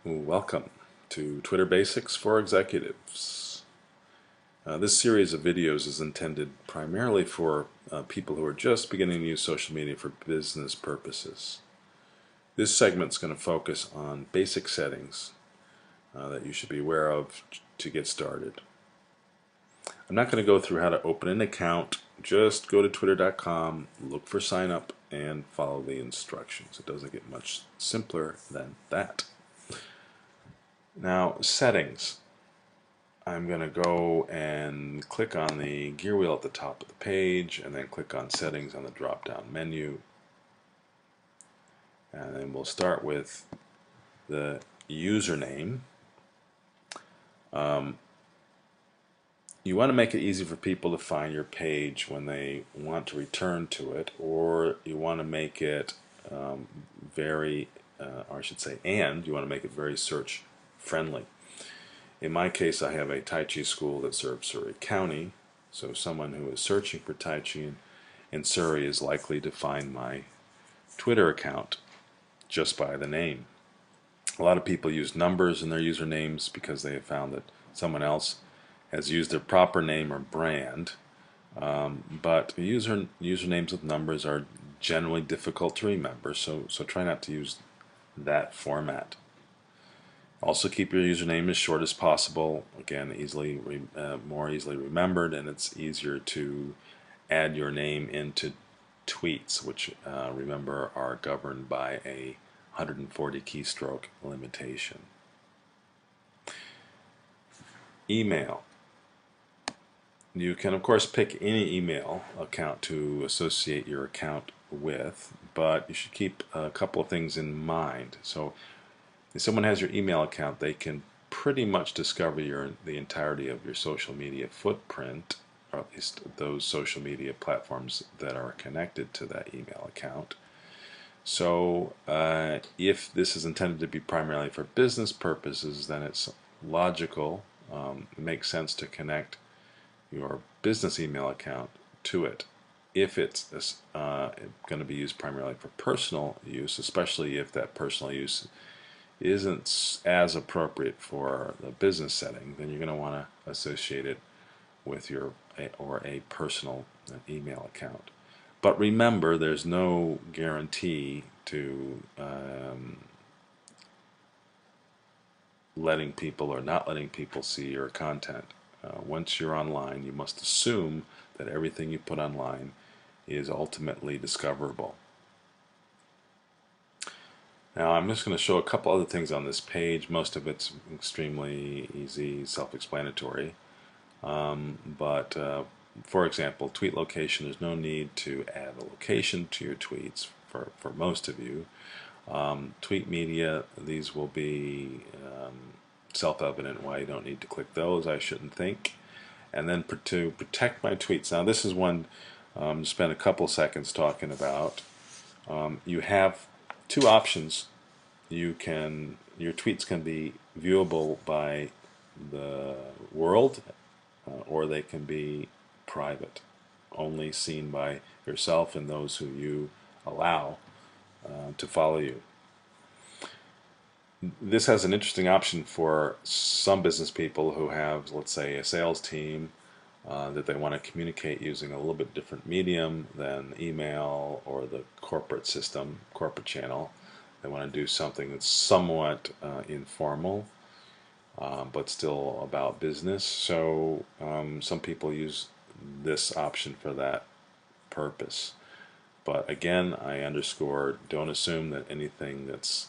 Welcome to Twitter Basics for Executives. This series of videos is intended primarily for people who are just beginning to use social media for business purposes. This segment is going to focus on basic settings that you should be aware of to get started. I'm not going to go through how to open an account. Just go to twitter.com, look for sign up, and follow the instructions. It doesn't get much simpler than that. Now, settings. I'm going to go and click on the gear wheel at the top of the page and then click on settings on the drop down menu, and then we'll start with the username. You want to make it easy for people to find your page when they want to return to it, or you want to make it or I should say, and you want to make it very search friendly. In my case, I have a Tai Chi school that serves Surrey County, so someone who is searching for Tai Chi in Surrey is likely to find my Twitter account just by the name. A lot of people use numbers in their usernames because they have found that someone else has used their proper name or brand, but usernames with numbers are generally difficult to remember, so try not to use that format. Also, keep your username as short as possible. Again, more easily remembered, and it's easier to add your name into tweets, which remember are governed by a 140 keystroke limitation. Email. You can, of course, pick any email account to associate your account with, but you should keep a couple of things in mind. So, if someone has your email account, they can pretty much discover the entirety of your social media footprint, or at least those social media platforms that are connected to that email account. So if this is intended to be primarily for business purposes, then it's logical, it makes sense to connect your business email account to it. If it's going to be used primarily for personal use, especially if that personal use isn't as appropriate for the business setting, then you're going to want to associate it with a personal email account. But remember, there's no guarantee to letting people or not letting people see your content. Once you're online, you must assume that everything you put online is ultimately discoverable. Now I'm just going to show a couple other things on this page. Most of it's extremely easy, self-explanatory. But for example, tweet location, there's no need to add a location to your tweets for most of you. Tweet media, these will be self-evident why you don't need to click those, I shouldn't think. And then to protect my tweets, now this is one spend a couple seconds talking about. You have two options. Your tweets can be viewable by the world, or they can be private, only seen by yourself and those who you allow to follow you. This has an interesting option for some business people who have, let's say, a sales team that they want to communicate using a little bit different medium than email or the corporate system, corporate channel. They want to do something that's somewhat informal, but still about business. So some people use this option for that purpose. But again, I underscore, don't assume that anything that's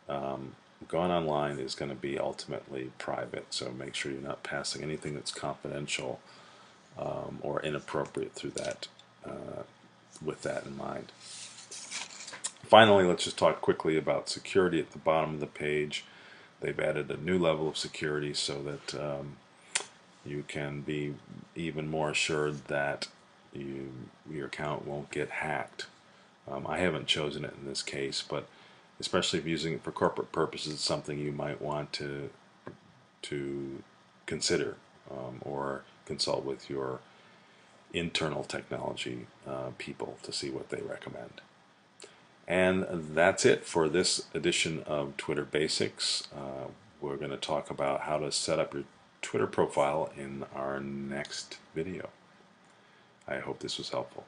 gone online is going to be ultimately private. So make sure you're not passing anything that's confidential or inappropriate through that, with that in mind. Finally, let's just talk quickly about security at the bottom of the page. They've added a new level of security so that you can be even more assured that your account won't get hacked. I haven't chosen it in this case, but especially if using it for corporate purposes, it's something you might want to consider or consult with your internal technology people to see what they recommend. And that's it for this edition of Twitter Basics. We're going to talk about how to set up your Twitter profile in our next video. I hope this was helpful.